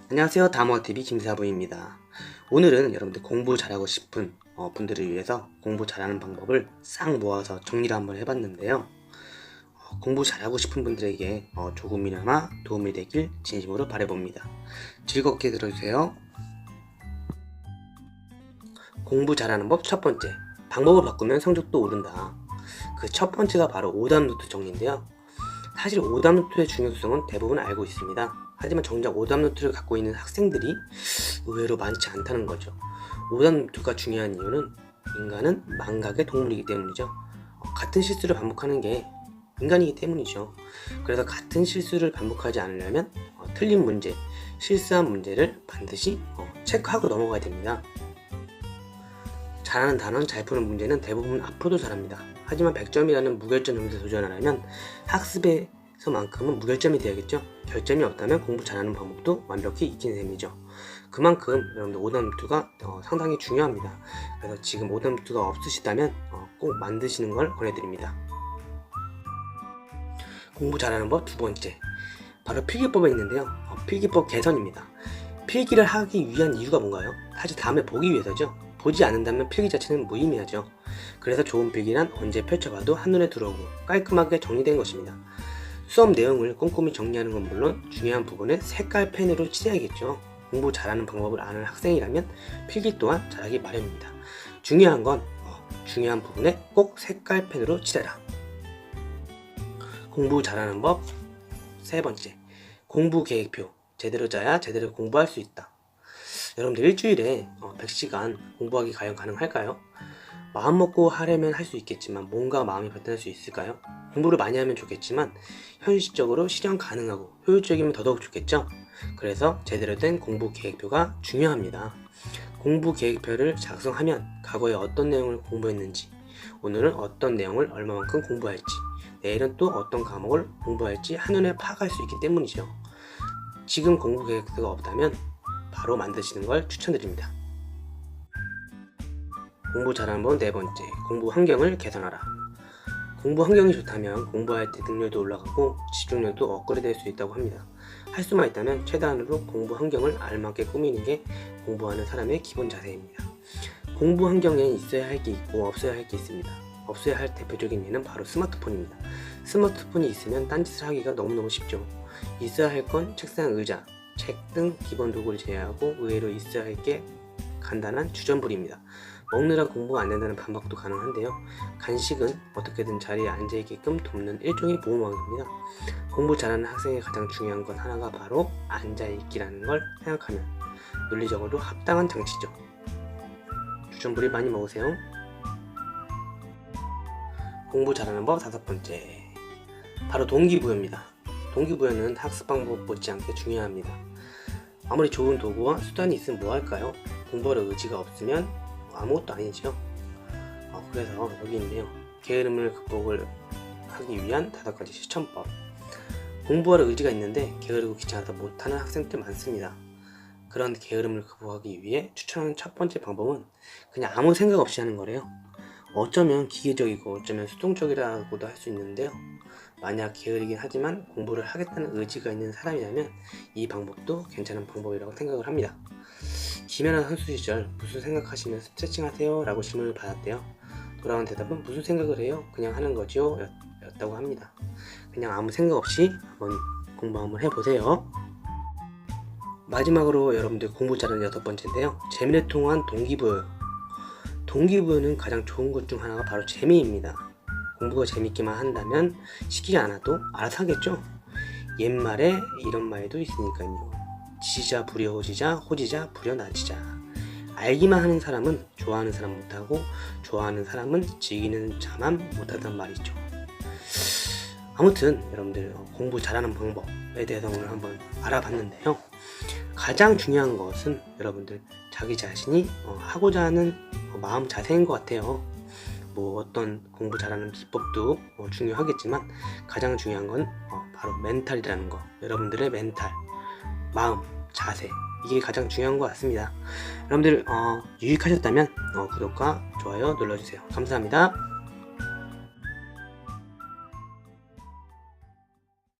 안녕하세요. 다모아TV 김사부입니다. 오늘은 여러분들 공부 잘하고 싶은 분들을 위해서 공부 잘하는 방법을 싹 모아서 정리를 한번 해봤는데요. 공부 잘하고 싶은 분들에게 조금이나마 도움이 되길 진심으로 바라봅니다. 즐겁게 들어주세요. 공부 잘하는 법 첫 번째, 방법을 바꾸면 성적도 오른다. 그 첫 번째가 바로 오답노트 정리인데요. 사실 오답노트의 중요성은 대부분 알고 있습니다. 하지만 정작 오답노트를 갖고 있는 학생들이 의외로 많지 않다는 거죠. 오답노트가 중요한 이유는 인간은 망각의 동물이기 때문이죠. 같은 실수를 반복하는 게 인간이기 때문이죠. 그래서 같은 실수를 반복하지 않으려면 틀린 문제, 실수한 문제를 반드시 체크하고 넘어가야 됩니다. 잘하는 단원, 잘 푸는 문제는 대부분 앞으로도 잘합니다. 하지만 100점이라는 무결점 점수에 도전하려면 학습에서만큼은 무결점이 되어야겠죠. 결점이 없다면 공부 잘하는 방법도 완벽히 익힌 셈이죠. 그만큼 여러분들 오답노트가 상당히 중요합니다. 그래서 지금 오답노트가 없으시다면 꼭 만드시는 걸 권해드립니다. 공부 잘하는 법 두 번째, 바로 필기법에 있는데요. 필기법 개선입니다. 필기를 하기 위한 이유가 뭔가요? 사실 다음에 보기 위해서죠. 보지 않는다면 필기 자체는 무의미하죠. 그래서 좋은 필기란 언제 펼쳐봐도 한눈에 들어오고 깔끔하게 정리된 것입니다. 수업 내용을 꼼꼼히 정리하는 건 물론 중요한 부분에 색깔 펜으로 칠해야겠죠. 공부 잘하는 방법을 아는 학생이라면 필기 또한 잘하기 마련입니다. 중요한 건 중요한 부분에 꼭 색깔 펜으로 칠해라. 공부 잘하는 법 세 번째, 공부 계획표 제대로 짜야 제대로 공부할 수 있다. 여러분들 일주일에 100시간 공부하기 과연 가능할까요? 마음 먹고 하려면 할 수 있겠지만 몸과 마음이 발전할 수 있을까요? 공부를 많이 하면 좋겠지만 현실적으로 실현 가능하고 효율적이면 더더욱 좋겠죠? 그래서 제대로 된 공부 계획표가 중요합니다. 공부 계획표를 작성하면 과거에 어떤 내용을 공부했는지, 오늘은 어떤 내용을 얼마만큼 공부할지, 내일은 또 어떤 과목을 공부할지 한눈에 파악할 수 있기 때문이죠. 지금 공부 계획표가 없다면 바로 만드시는 걸 추천드립니다. 공부 잘하는 법 네 번째, 공부 환경을 개선하라. 공부 환경이 좋다면 공부할 때 능률도 올라가고 집중력도 업그레이드 될 수 있다고 합니다. 할 수만 있다면 최대한으로 공부 환경을 알맞게 꾸미는 게 공부하는 사람의 기본 자세입니다. 공부 환경에 있어야 할 게 있고 없어야 할 게 있습니다. 없어야 할 대표적인 예는 바로 스마트폰입니다. 스마트폰이 있으면 딴짓을 하기가 너무너무 쉽죠. 있어야 할 건 책상, 의자, 책 등 기본 도구를 제외하고 의외로 있어야 할 게 간단한 주전부리입니다. 먹느라 공부가 안 된다는 반박도 가능한데요. 간식은 어떻게든 자리에 앉아있게끔 돕는 일종의 보호막입니다. 공부 잘하는 학생의 가장 중요한 건 하나가 바로 앉아있기라는 걸 생각하면 논리적으로 합당한 장치죠. 주전부리 많이 먹으세요. 공부 잘하는 법 다섯 번째, 바로 동기부여입니다. 동기부여는 학습 방법 못지않게 중요합니다. 아무리 좋은 도구와 수단이 있으면 뭐할까요? 공부할 의지가 없으면 아무것도 아니죠. 그래서 여기 있네요. 게으름을 극복을 하기 위한 5가지 실천법. 공부할 의지가 있는데 게으르고 귀찮아서 못하는 학생들 많습니다. 그런 게으름을 극복하기 위해 추천하는 첫 번째 방법은 그냥 아무 생각 없이 하는 거래요. 어쩌면 기계적이고 어쩌면 수동적이라고도 할 수 있는데요. 만약 게으르긴 하지만 공부를 하겠다는 의지가 있는 사람이라면 이 방법도 괜찮은 방법이라고 생각을 합니다. 김연아 선수 시절 무슨 생각하시면 스트레칭 하세요? 라고 질문을 받았대요. 돌아온 대답은 무슨 생각을 해요? 그냥 하는 거죠? 였다고 합니다. 그냥 아무 생각 없이 한번 공부 한번 해보세요. 마지막으로 여러분들 공부 잘하는 여섯 번째인데요. 재미를 통한 동기부여. 동기부여는 가장 좋은 것 중 하나가 바로 재미입니다. 공부가 재밌기만 한다면 시키지 않아도 알아서 하겠죠? 옛말에 이런 말도 있으니까요. 지지자 부려 호지자, 호지자 부려 나지자. 알기만 하는 사람은 좋아하는 사람 못하고 좋아하는 사람은 즐기는 자만 못하단 말이죠. 아무튼 여러분들 공부 잘하는 방법에 대해서 오늘 한번 알아봤는데요. 가장 중요한 것은 여러분들 자기 자신이 하고자 하는 마음 자세인 것 같아요. 뭐 어떤 공부 잘하는 비법도 중요하겠지만 가장 중요한 건 바로 멘탈이라는 거. 여러분들의 멘탈, 마음, 자세, 이게 가장 중요한 것 같습니다. 여러분들 유익하셨다면 구독과 좋아요 눌러주세요. 감사합니다.